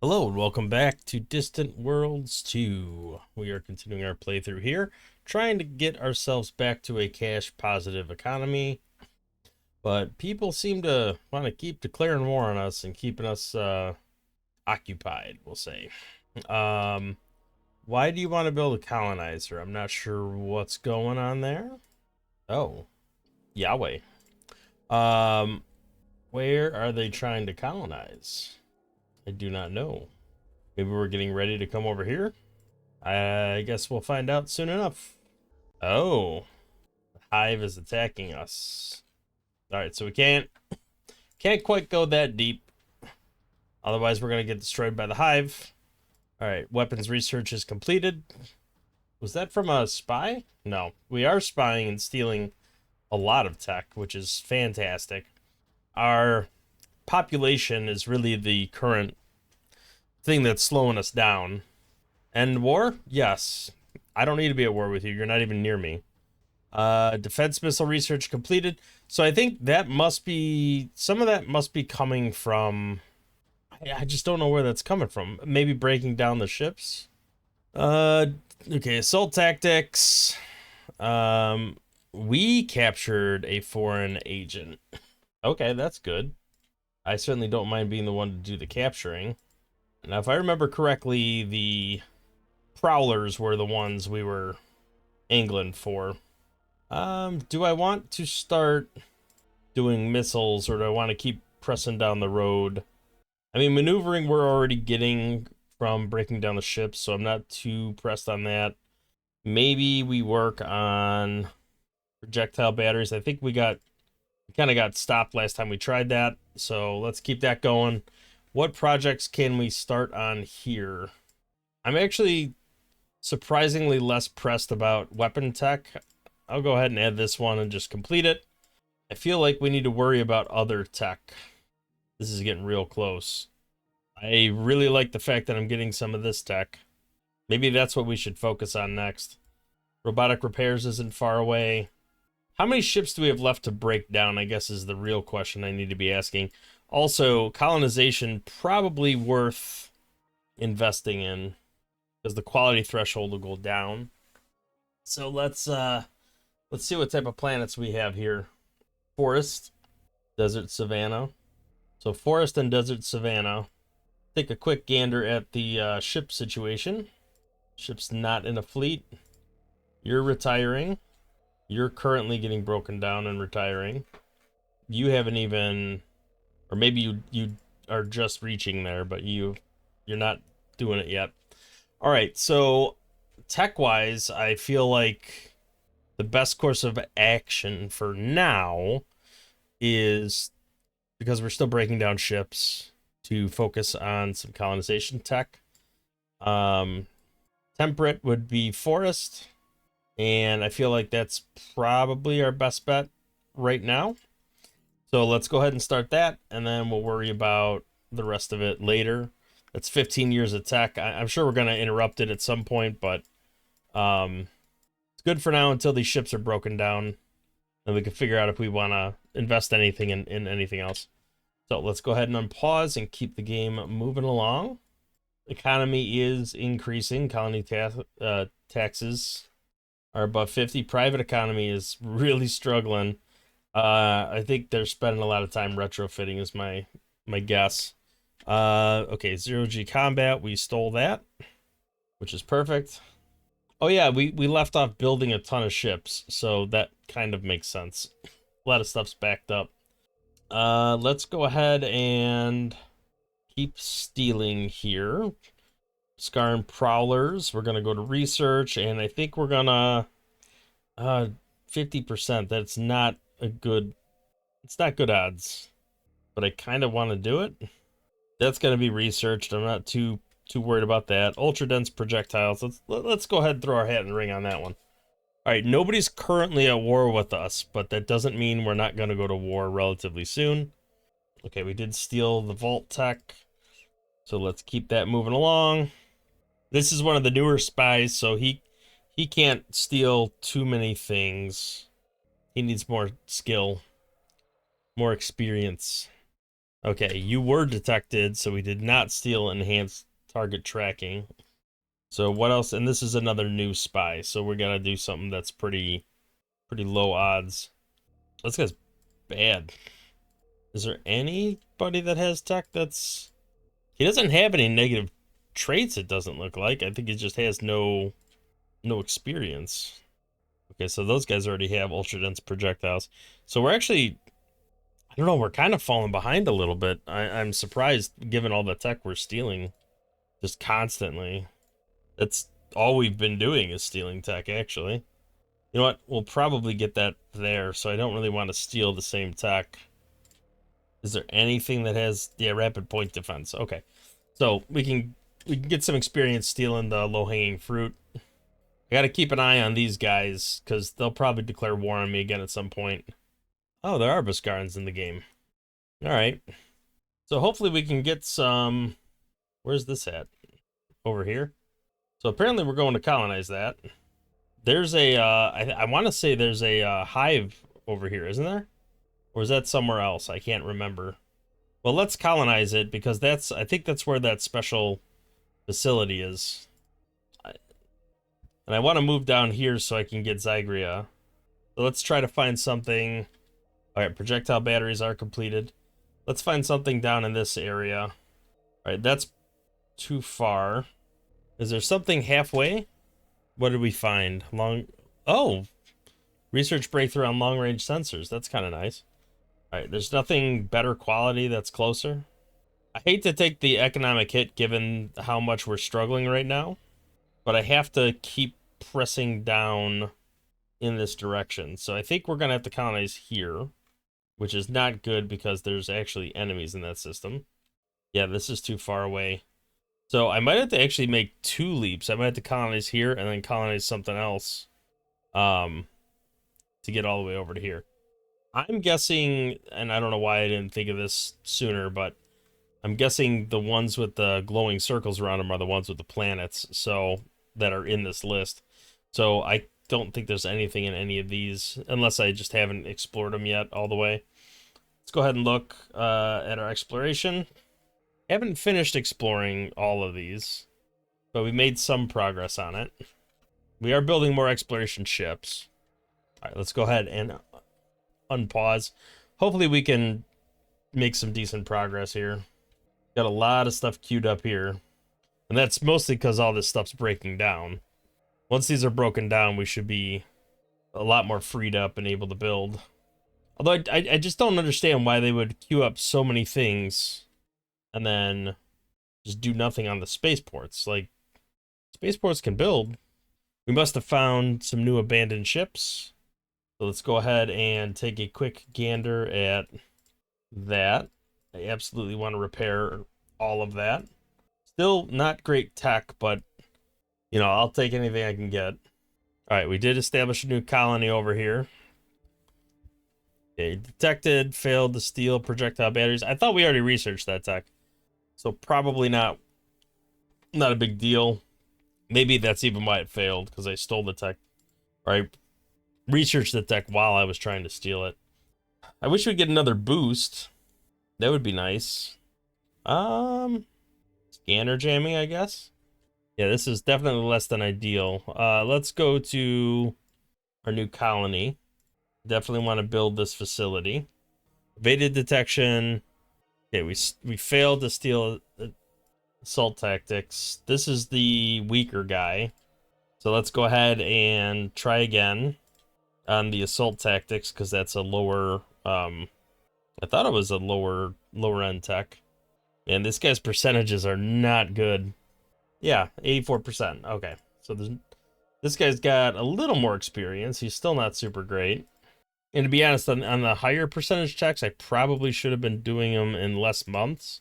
Hello and welcome back to Distant Worlds 2. We are continuing our playthrough here, trying to get ourselves back to a cash positive economy, but people seem to want to keep declaring war on us and keeping us occupied, we'll say. Um, why do you want to build a colonizer? I'm not sure what's going on there. Oh, Yahweh. Um, where are they trying to colonize? I do not know. Maybe we're getting ready to come over here? I guess we'll find out soon enough. Oh, the hive is attacking us. All right, so we can't quite go that deep. Otherwise, we're gonna get destroyed by the hive. All right, weapons research is completed. Was that from a spy? No, we are spying and stealing a lot of tech, which is fantastic. Our population is really the current thing that's slowing us down. And war? Yes. I don't need to be at war with you. You're not even near me. Defense missile research completed. So I think that must be, some of that must be coming from, I just don't know where that's coming from. Maybe breaking down the ships. Okay, assault tactics. We captured a foreign agent. Okay, that's good. I certainly don't mind being the one to do the capturing. Now, if I remember correctly, the prowlers were the ones we were angling for. Do I want to start doing missiles, or do I want to keep pressing down the road? I mean, maneuvering we're already getting from breaking down the ships, so I'm not too pressed on that. Maybe we work on projectile batteries. I think we kind of got stopped last time we tried that, so let's keep that going. What projects can we start on here? I'm actually surprisingly less pressed about weapon tech. I'll go ahead and add this one and just complete it. I feel like we need to worry about other tech. This is getting real close. I really like the fact that I'm getting some of this tech. Maybe that's what we should focus on next. Robotic repairs isn't far away. How many ships do we have left to break down, I guess, is the real question I need to be asking. Also, colonization probably worth investing in, because the quality threshold will go down. So let's see what type of planets we have here. Forest, desert, savanna. So forest and desert, savanna. Take a quick gander at the ship situation. Ship's not in a fleet. You're retiring. You're currently getting broken down and retiring. You haven't even, or maybe you are just reaching there, but you're not doing it yet. All right, so tech-wise, I feel like the best course of action for now is, because we're still breaking down ships, to focus on some colonization tech. Temperate would be forest, and I feel like that's probably our best bet right now. So let's go ahead and start that, and then we'll worry about the rest of it later. That's 15 years of tech. I'm sure we're going to interrupt it at some point, but it's good for now until these ships are broken down, and we can figure out if we want to invest anything in anything else. So let's go ahead and unpause and keep the game moving along. Economy is increasing. Colony taxes are above 50. Private economy is really struggling. I think they're spending a lot of time retrofitting is my guess. Okay, 0G combat, we stole that, which is perfect. Oh yeah, we left off building a ton of ships, so that kind of makes sense. A lot of stuff's backed up. Let's go ahead and keep stealing here. Scar and Prowlers, we're gonna go to research, and I think we're gonna 50%. That's not a good, it's not good odds, but I kind of want to do it. That's gonna be researched. I'm not too worried about that. Ultra dense projectiles. Let's go ahead and throw our hat in the ring on that one. All right, nobody's currently at war with us, but that doesn't mean we're not gonna go to war relatively soon. Okay, we did steal the vault tech, so let's keep that moving along. This is one of the newer spies, so he can't steal too many things. He needs more skill, more experience. Okay, you were detected, so we did not steal enhanced target tracking. So what else? And this is another new spy, so we're gonna do something that's pretty low odds. This guy's bad. Is there anybody that has tech that's... He doesn't have any negative traits, it doesn't look like. I think he just has no experience. Okay, so those guys already have ultra dense projectiles. So we're actually, I don't know, we're kind of falling behind a little bit. I'm surprised given all the tech we're stealing just constantly. That's all we've been doing is stealing tech, actually. You know what? We'll probably get that there, so I don't really want to steal the same tech. Is there anything that has... Yeah, rapid point defense. Okay. So we can get some experience stealing the low-hanging fruit. I gotta keep an eye on these guys, because they'll probably declare war on me again at some point. Oh, there are Buscarans in the game. Alright. So hopefully we can get some... Where's this at? Over here? So apparently we're going to colonize that. There's a, I want to say there's a hive over here, isn't there? Or is that somewhere else? I can't remember. Well, let's colonize it, because I think that's where that special facility is. And I want to move down here so I can get Zygria. So let's try to find something. Alright, projectile batteries are completed. Let's find something down in this area. Alright, that's too far. Is there something halfway? What did we find? Oh! Research breakthrough on long-range sensors. That's kind of nice. Alright, there's nothing better quality that's closer. I hate to take the economic hit given how much we're struggling right now, but I have to keep pressing down in this direction. So I think we're going to have to colonize here, which is not good because there's actually enemies in that system. Yeah, this is too far away. So I might have to actually make 2 leaps. I might have to colonize here and then colonize something else to get all the way over to here. I'm guessing, and I don't know why I didn't think of this sooner, but I'm guessing the ones with the glowing circles around them are the ones with the planets, so that are in this list. So I don't think there's anything in any of these, unless I just haven't explored them yet all the way. Let's go ahead and look at our exploration. Haven't finished exploring all of these, but we made some progress on it. We are building more exploration ships. All right, let's go ahead and unpause. Hopefully we can make some decent progress here. Got a lot of stuff queued up here, and that's mostly because all this stuff's breaking down. Once these are broken down, we should be a lot more freed up and able to build. Although I just don't understand why they would queue up so many things and then just do nothing on the spaceports. Like, spaceports can build. We must have found some new abandoned ships. So let's go ahead and take a quick gander at that. I absolutely want to repair all of that. Still not great tech, but, you know, I'll take anything I can get. All right, we did establish a new colony over here. Okay, detected, failed to steal projectile batteries. I thought we already researched that tech, so probably not a big deal. Maybe that's even why it failed, because I stole the tech. Or I researched the tech while I was trying to steal it. I wish we'd get another boost. That would be nice. Scanner jamming, I guess. Yeah, this is definitely less than ideal. Let's go to our new colony. Definitely want to build this facility. Evaded detection. Okay, we failed to steal assault tactics. This is the weaker guy. So let's go ahead and try again on the assault tactics, because that's a lower I thought it was a lower end tech. And this guy's percentages are not good. Yeah, 84%. Okay. So this guy's got a little more experience. He's still not super great. And to be honest, on the higher percentage checks, I probably should have been doing them in less months.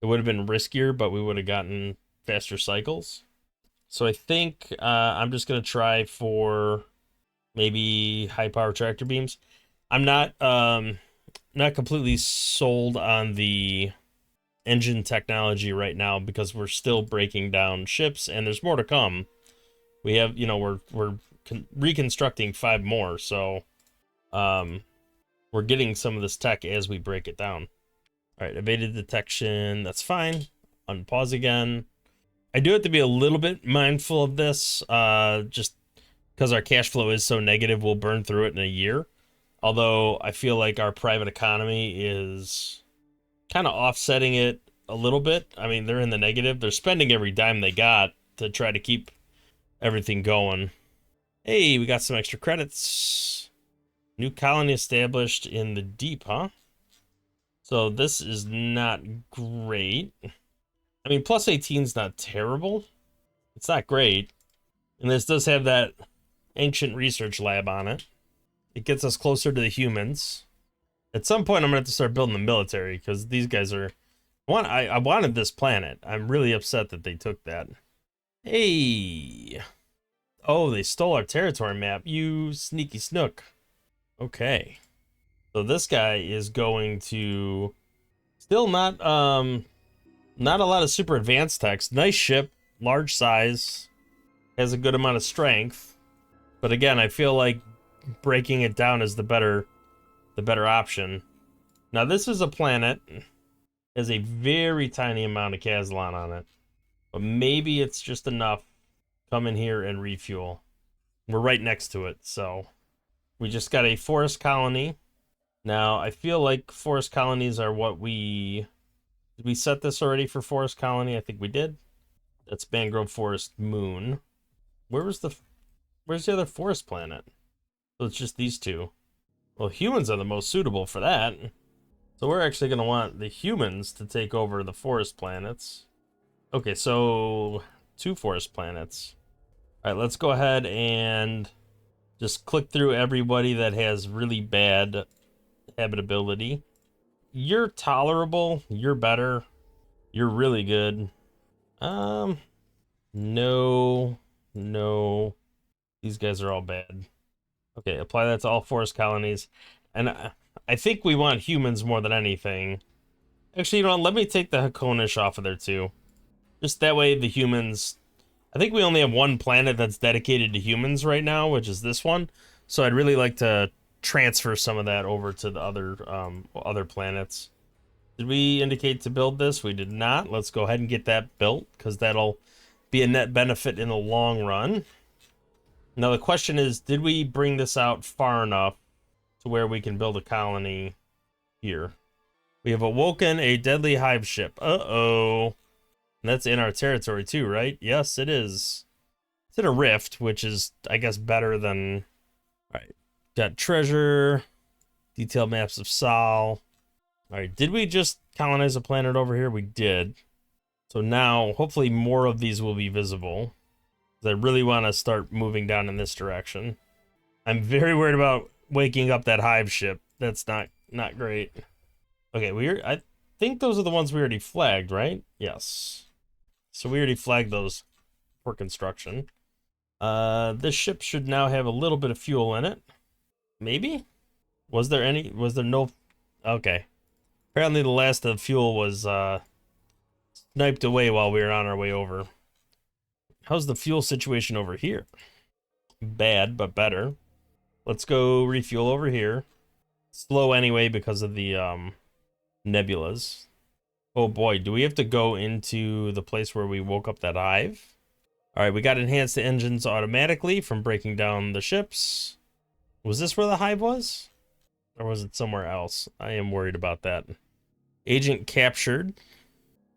It would have been riskier, but we would have gotten faster cycles. So I think I'm just going to try for maybe high power tractor beams. I'm not completely sold on the engine technology right now, because we're still breaking down ships and there's more to come. We have, you know, we're reconstructing 5 more, so we're getting some of this tech as we break it down. All right, evaded detection. That's fine. Unpause again. I do have to be a little bit mindful of this, just because our cash flow is so negative, we'll burn through it in a year. Although I feel like our private economy is kind of offsetting it a little bit. I mean, they're in the negative. They're spending every dime they got to try to keep everything going. Hey, we got some extra credits. New colony established in the deep, huh? So this is not great. I mean, plus 18 is not terrible. It's not great. And this does have that ancient research lab on it. It gets us closer to the humans. At some point, I'm going to have to start building the military, because these guys are... I wanted this planet. I'm really upset that they took that. Hey! Oh, they stole our territory map. You sneaky snook. Okay. So this guy is going to... Still not a lot of super advanced text. Nice ship, large size, has a good amount of strength. But again, I feel like breaking it down is the better option. Now this is a planet, has a very tiny amount of Caslon on it, but maybe it's just enough. Come in here and refuel. We're right next to it, so we just got a forest colony. Now I feel like forest colonies are what did we set this already for forest colony? I think we did. That's Mangrove Forest Moon. Where's the other forest planet? So it's just these two. Well, humans are the most suitable for that. So we're actually going to want the humans to take over the forest planets. Okay, so 2 forest planets. All right, let's go ahead and just click through everybody that has really bad habitability. You're tolerable. You're better. You're really good. No. These guys are all bad. Okay, apply that to all forest colonies. And I think we want humans more than anything. Actually, you know what? Let me take the Hakonish off of there too. Just that way the humans... I think we only have one planet that's dedicated to humans right now, which is this one. So I'd really like to transfer some of that over to the other planets. Did we indicate to build this? We did not. Let's go ahead and get that built, because that'll be a net benefit in the long run. Now the question is, did we bring this out far enough to where we can build a colony here? We have awoken a deadly hive ship. Uh-oh. And that's in our territory too, right? Yes, it is. It's in a rift, which is, I guess, better than... Alright. Got treasure. Detailed maps of Sol. Alright, did we just colonize a planet over here? We did. So now, hopefully more of these will be visible. I really want to start moving down in this direction. I'm very worried about waking up that hive ship. That's not great. Okay, I think those are the ones we already flagged, right? Yes. So we already flagged those for construction. This ship should now have a little bit of fuel in it. Maybe? Was there no... Okay. Apparently the last of the fuel was sniped away while we were on our way over. How's the fuel situation over here? Bad, but better. Let's go refuel over here. Slow anyway because of the nebulas. Oh boy, do we have to go into the place where we woke up that hive? Alright, we got enhanced the engines automatically from breaking down the ships. Was this where the hive was? Or was it somewhere else? I am worried about that. Agent captured.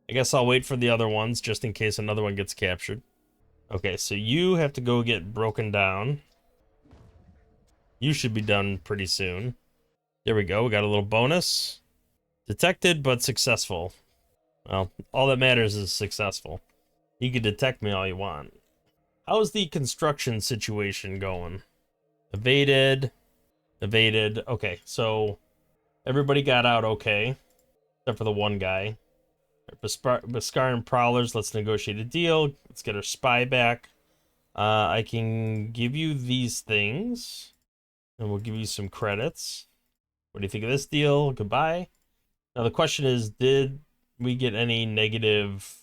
I guess I'll wait for the other ones just in case another one gets captured. Okay, so you have to go get broken down. You should be done pretty soon. There we go, we got a little bonus. Detected, but successful. Well, all that matters is successful. You can detect me all you want. How's the construction situation going? Evaded. Okay, so everybody got out okay, except for the one guy. Beskarian Prowlers, let's negotiate a deal. Let's get our spy back. I can give you these things, and we'll give you some credits. What do you think of this deal? Goodbye. Now the question is, did we get any negative?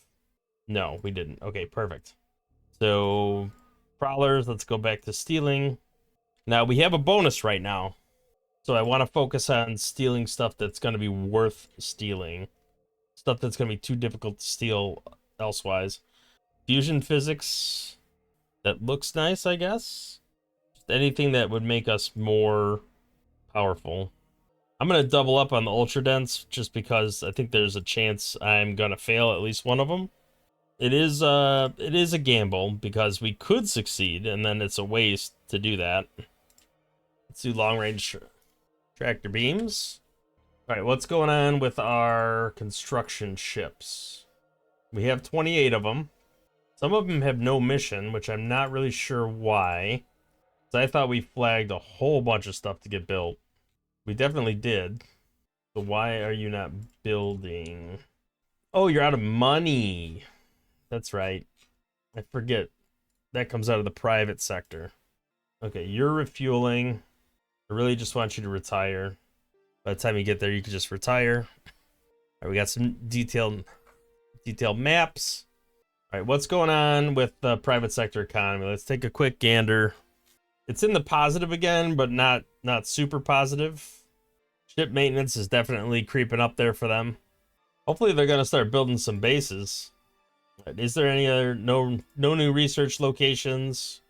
No, we didn't. Okay, perfect. So, Prowlers, let's go back to stealing. Now, we have a bonus right now. So I want to focus on stealing stuff that's going to be worth stealing. Stuff that's going to be too difficult to steal elsewise. Fusion physics. That looks nice, I guess. Just anything that would make us more powerful. I'm going to double up on the ultra dense just because I think there's a chance I'm going to fail at least one of them. It is a gamble because we could succeed and then it's a waste to do that. Let's do long range tractor beams. All right, what's going on with our construction ships? We have 28 of them. Some of them have no mission, which I'm not really sure why. So I thought we flagged a whole bunch of stuff to get built. We definitely did. So why are you not building? Oh, you're out of money. That's right. I forget. That comes out of the private sector. Okay, you're refueling. I really just want you to retire. By the time you get there, you can just retire. All right, we got some detailed maps. All right, what's going on with the private sector economy? Let's take a quick gander. It's in the positive again, but not super positive. Ship maintenance is definitely creeping up there for them. Hopefully they're gonna start building some bases. Is there any other no new research locations?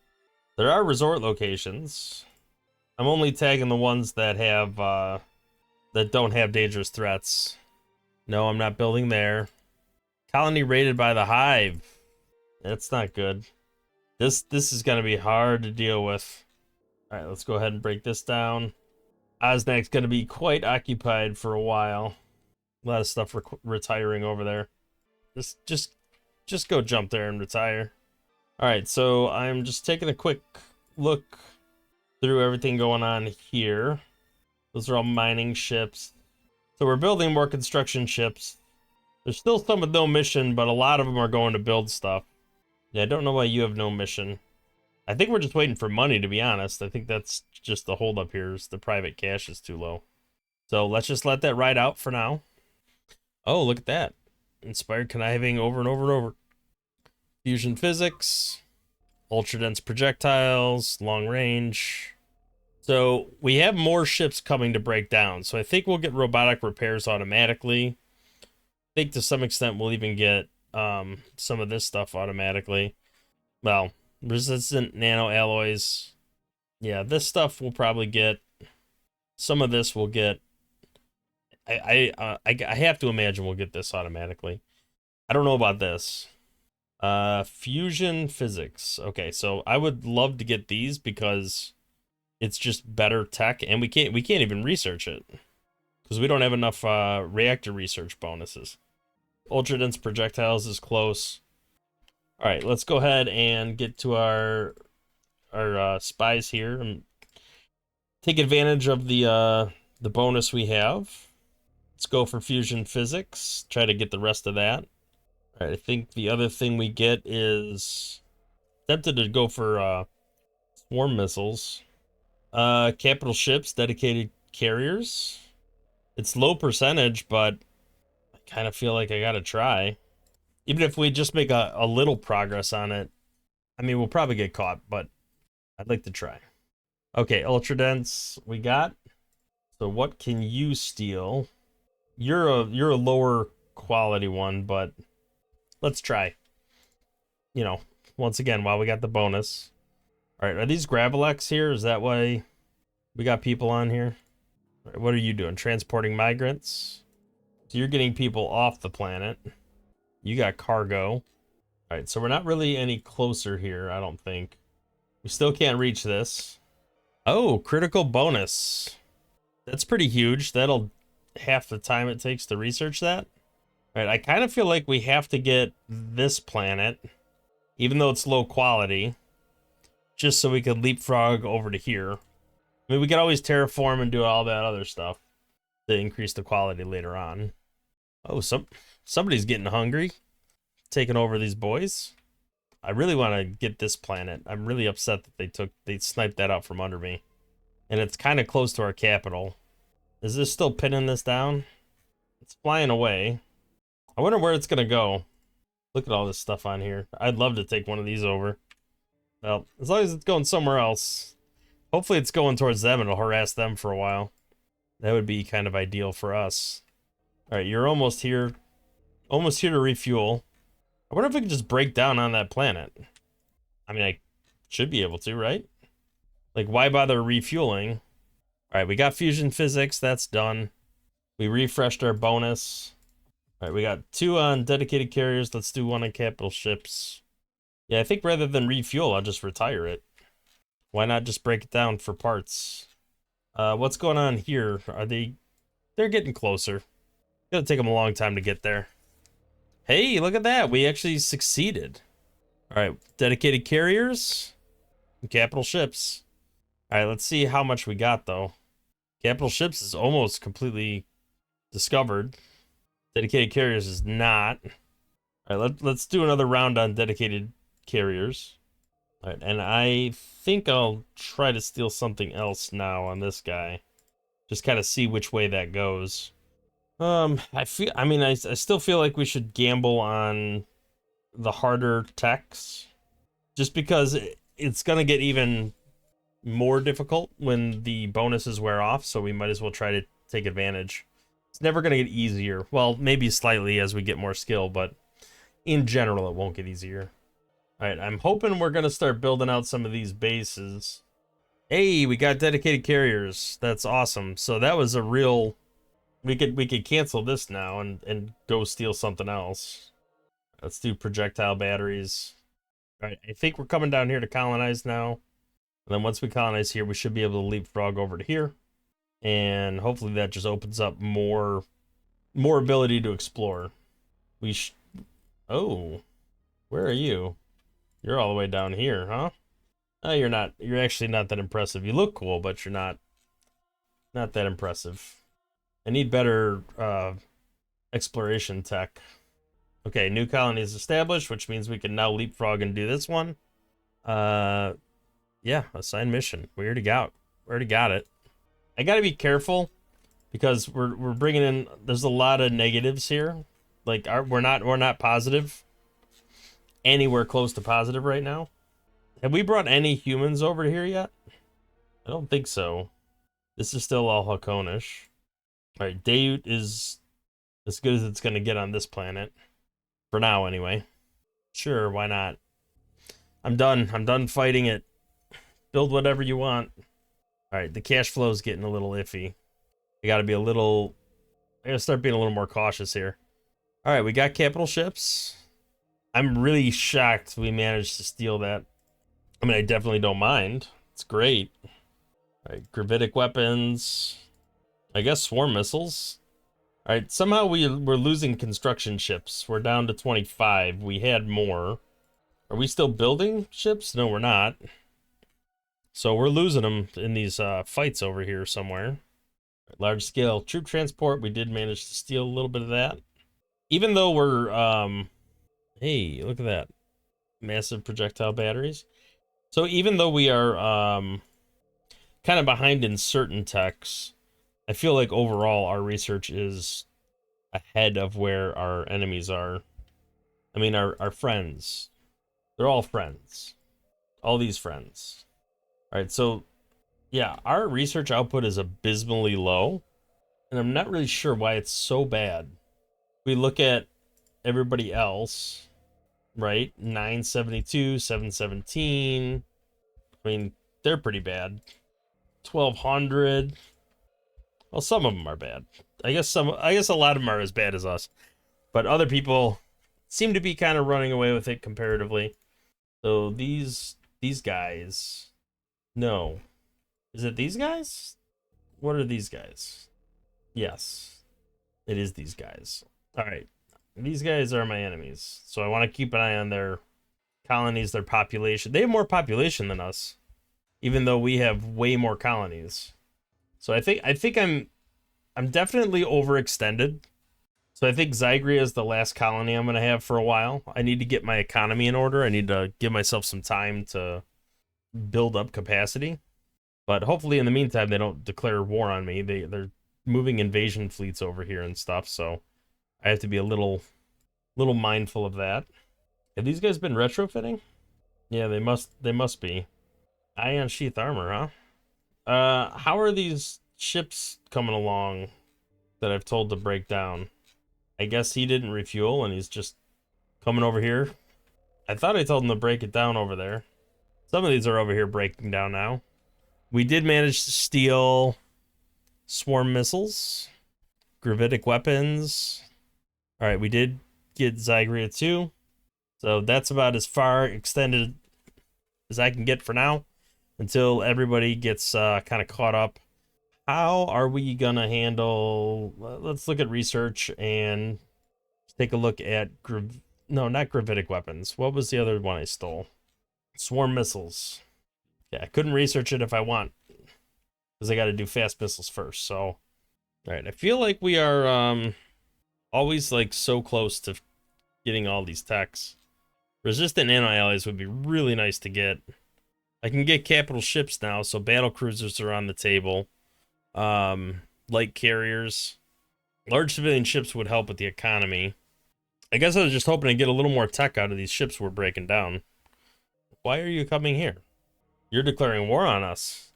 There are resort locations. I'm only tagging the ones that have that don't have dangerous threats. No, I'm not building there. Colony raided by the Hive. That's not good. This is gonna be hard to deal with. All right, let's go ahead and break this down. Osnak's gonna be quite occupied for a while. A lot of stuff retiring over there. Just go jump there and retire. All right, so I'm just taking a quick look through everything going on here. Those are all mining ships. So we're building more construction ships. There's still some with no mission, but a lot of them are going to build stuff. Yeah, I don't know why you have no mission. I think we're just waiting for money, to be honest. I think that's just the holdup here, is the private cash is too low. So let's just let that ride out for now. Oh, look at that. Inspired conniving over and over and over. Fusion physics. Ultra-dense projectiles. Long range. So we have more ships coming to break down. So I think we'll get robotic repairs automatically. I think to some extent we'll even get some of this stuff automatically. Well, resistant nanoalloys. Yeah, this stuff we'll probably get. Some of this we'll get. I have to imagine we'll get this automatically. I don't know about this. Fusion physics. Okay, so I would love to get these because it's just better tech, and we can't even research it because we don't have enough reactor research bonuses. Ultra dense projectiles is close. All right, let's go ahead and get to our spies here and take advantage of the bonus we have. Let's go for fusion physics. Try to get the rest of that. All right, I think the other thing we get is tempted to go for swarm missiles. Capital ships, dedicated carriers. It's low percentage, but I kind of feel like I gotta try. Even if we just make a little progress on it, I mean, we'll probably get caught, but I'd like to try. Okay, ultra dense we got. So what can you steal? You're a lower quality one, but let's try. You know, once again, while we got the bonus. All right, are these Gravelex here? Is that why we got people on here? All right, what are you doing? Transporting migrants? So you're getting people off the planet. You got cargo. All right, so we're not really any closer here, I don't think. We still can't reach this. Oh, critical bonus. That's pretty huge. That'll half the time it takes to research that. All right, I kind of feel like we have to get this planet, even though it's low quality, just so we could leapfrog over to here. I mean, we could always terraform and do all that other stuff to increase the quality later on. Oh, somebody's getting hungry, taking over these boys. I really want to get this planet. I'm really upset that they sniped that out from under me. And it's kind of close to our capital. Is this still pinning this down? It's flying away. I wonder where it's going to go. Look at all this stuff on here. I'd love to take one of these over. Well, as long as it's going somewhere else. Hopefully it's going towards them and it'll harass them for a while. That would be kind of ideal for us. All right, you're almost here. Almost here to refuel. I wonder if we can just break down on that planet. I mean, I should be able to, right? Like, why bother refueling? All right, we got fusion physics. That's done. We refreshed our bonus. All right, we got 2 on dedicated carriers. Let's do 1 on capital ships. Yeah, I think rather than refuel, I'll just retire it. Why not just break it down for parts? What's going on here? They're getting closer. It's gonna take them a long time to get there. Hey, look at that. We actually succeeded. All right, dedicated carriers and capital ships. All right, let's see how much we got, though. Capital ships is almost completely discovered. Dedicated carriers is not. All right, let's do another round on dedicated carriers. All right, and I think I'll try to steal something else now on this guy. Just kind of see which way that goes. I still feel like we should gamble on the harder techs, just because it's gonna get even more difficult when the bonuses wear off, so we might as well try to take advantage. It's never gonna get easier. Well, maybe slightly as we get more skill, but in general, it won't get easier. All right, I'm hoping we're gonna start building out some of these bases. Hey, we got dedicated carriers. That's awesome. So that was a real... We could cancel this now and go steal something else. Let's do projectile batteries. All right, I think we're coming down here to colonize now. And then once we colonize here, we should be able to leapfrog over to here. And hopefully that just opens up more ability to explore. Oh, where are you? You're all the way down here, huh? Oh, you're not. You're actually not that impressive. You look cool, but you're not that impressive. I need better exploration tech. Okay, new colony is established, which means we can now leapfrog and do this one. Yeah, assign mission. We already got it. I gotta be careful because we're bringing in. There's a lot of negatives here. Like we're not positive. Anywhere close to positive right now. Have we brought any humans over here yet? I don't think so. This is still all Hakonish. All right, Dhayut is as good as it's going to get on this planet. For now, anyway. Sure, why not? I'm done. I'm done fighting it. Build whatever you want. All right, the cash flow is getting a little iffy. I got to start being a little more cautious here. All right, we got capital ships. I'm really shocked we managed to steal that. I mean, I definitely don't mind. It's great. All right, gravitic weapons. I guess swarm missiles. All right, somehow we're losing construction ships. We're down to 25. We had more. Are we still building ships? No, we're not. So we're losing them in these fights over here somewhere. Large scale troop transport. We did manage to steal a little bit of that. Even though we're hey, look at that. Massive projectile batteries. So even though we are kind of behind in certain techs, I feel like overall our research is ahead of where our enemies are. I mean, our friends. They're all friends. All these friends. All right, so yeah, our research output is abysmally low, and I'm not really sure why it's so bad. We look at everybody else, right? 972, 717. I mean, they're pretty bad. 1200. Well, some of them are bad. I guess a lot of them are as bad as us. But other people seem to be kind of running away with it comparatively. So these guys. No. Is it these guys? What are these guys? Yes. It is these guys. All right. These guys are my enemies. So I want to keep an eye on their colonies, their population. They have more population than us, even though we have way more colonies. So I think I'm definitely overextended. So I think Zygria is the last colony I'm going to have for a while. I need to get my economy in order. I need to give myself some time to build up capacity. But hopefully in the meantime they don't declare war on me. They're moving invasion fleets over here and stuff, so I have to be a little mindful of that. Have these guys been retrofitting? Yeah, they must be. Ion sheath armor, huh? How are these ships coming along that I've told to break down. I guess he didn't refuel and he's just coming over here. I thought I told him to break it down over there. Some of these are over here breaking down now. We did manage to steal swarm missiles, gravitic weapons. All right, we did get Zygria 2. So that's about as far extended as I can get for now until everybody gets kind of caught up. How are we gonna handle? Let's look at research and take a look at no, not gravitic weapons. What was the other one I stole? Swarm missiles. Yeah, I couldn't research it if I want because I got to do fast missiles first. So, all right, I feel like we are always like so close to getting all these techs. Resistant anti-allies would be really nice to get. I can get capital ships now, so battle cruisers are on the table. Light carriers. Large civilian ships would help with the economy. I guess I was just hoping to get a little more tech out of these ships we're breaking down. Why are you coming here? You're declaring war on us.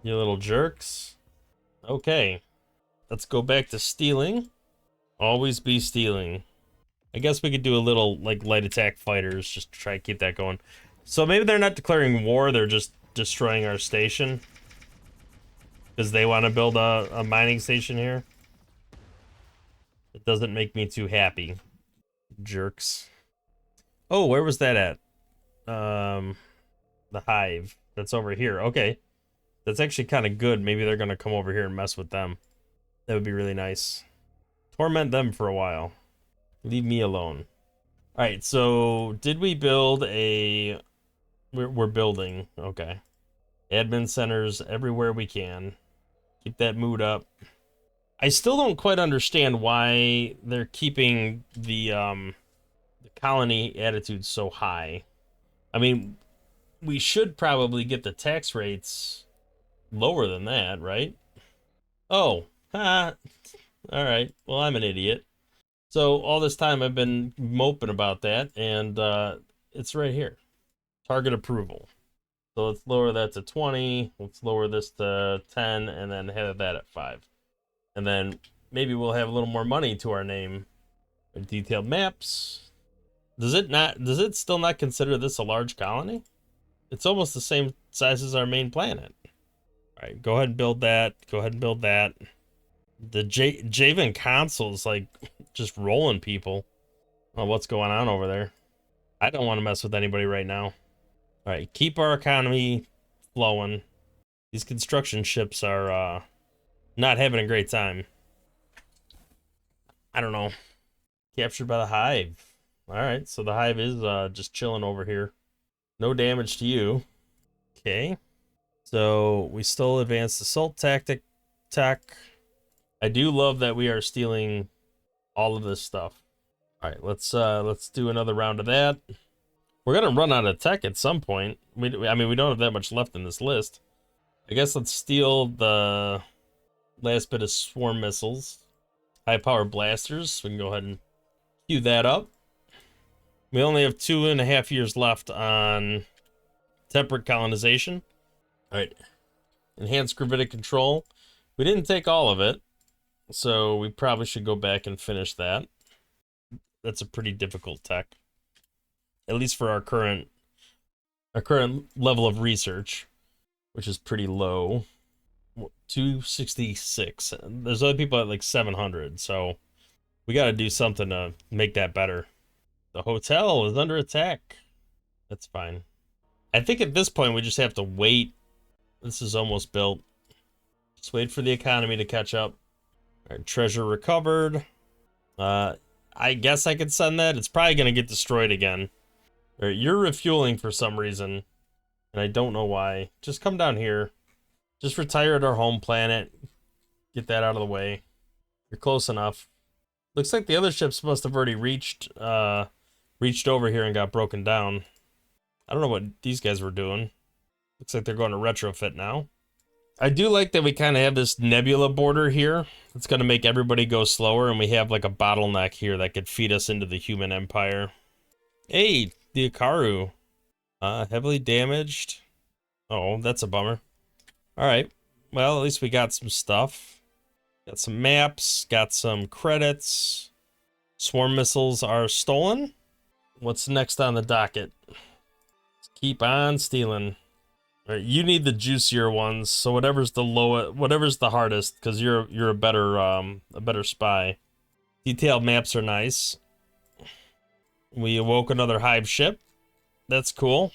You little jerks. Okay. Let's go back to stealing. Always be stealing. I guess we could do a little, like, light attack fighters just to try to keep that going. So maybe they're not declaring war, they're just destroying our station. Because they want to build a mining station here. It doesn't make me too happy. Jerks. Oh, where was that at? The hive. That's over here. Okay. That's actually kind of good. Maybe they're going to come over here and mess with them. That would be really nice. Torment them for a while. Leave me alone. All right, so did we build a... We're building. Okay. Admin centers everywhere we can. Keep that mood up. I still don't quite understand why they're keeping the colony attitude so high. I mean, we should probably get the tax rates lower than that, right? Oh, all right. Well, I'm an idiot. So all this time I've been moping about that, and it's right here. Target approval. So let's lower that to 20. Let's lower this to 10, and then have that at 5. And then maybe we'll have a little more money to our name. Detailed maps. Does it still not consider this a large colony? It's almost the same size as our main planet. All right, go ahead and build that. Go ahead and build that. The Javan console's like just rolling people. Oh, what's going on over there? I don't want to mess with anybody right now. All right, keep our economy flowing. These construction ships are not having a great time. I don't know. Captured by the hive. All right, so the hive is just chilling over here. No damage to you. Okay. So we still advanced assault tech. I do love that we are stealing all of this stuff. All right, let's do another round of that. We're gonna run out of tech at some point. I mean, we don't have that much left in this list. I guess let's steal the last bit of swarm missiles. High power blasters. We can go ahead and queue that up. We only have 2.5 years left on temperate colonization. All right. Enhanced gravitic control. We didn't take all of it, so we probably should go back and finish that. That's a pretty difficult tech, at least for our current level of research, which is pretty low. 266. There's other people at like 700, so we got to do something to make that better. The hotel is under attack. That's fine. I think at this point we just have to wait. This is almost built. Just wait for the economy to catch up. All right, treasure recovered. I guess I could send that. It's probably going to get destroyed again. All right, you're refueling for some reason, and I don't know why. Just come down here. Just retire at our home planet. Get that out of the way. You're close enough. Looks like the other ships must have already reached over here and got broken down. I don't know what these guys were doing. Looks like they're going to retrofit now. I do like that we kind of have this nebula border here. It's going to make everybody go slower, and we have like a bottleneck here that could feed us into the human empire. Hey, the Akaru. Heavily damaged. Oh, that's a bummer. All right. Well, at least we got some stuff. Got some maps, got some credits. Swarm missiles are stolen. What's next on the docket? Let's keep on stealing. All right, you need the juicier ones, so whatever's the lowest, whatever's the hardest, because you're a better spy. Detailed maps are nice. We awoke another hive ship. That's cool.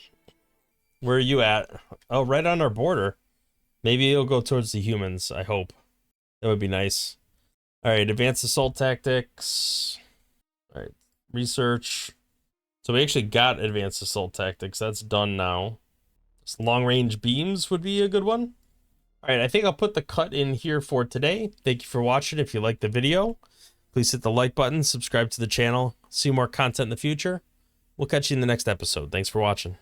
Where are you at? Oh, right on our border. Maybe it'll go towards the humans, I hope. That would be nice. Alright, advanced assault tactics. Alright, research. So we actually got advanced assault tactics. That's done now. Long range beams would be a good one. Alright, I think I'll put the cut in here for today. Thank you for watching. If you liked the video, please hit the like button, subscribe to the channel, see more content in the future. We'll catch you in the next episode. Thanks for watching.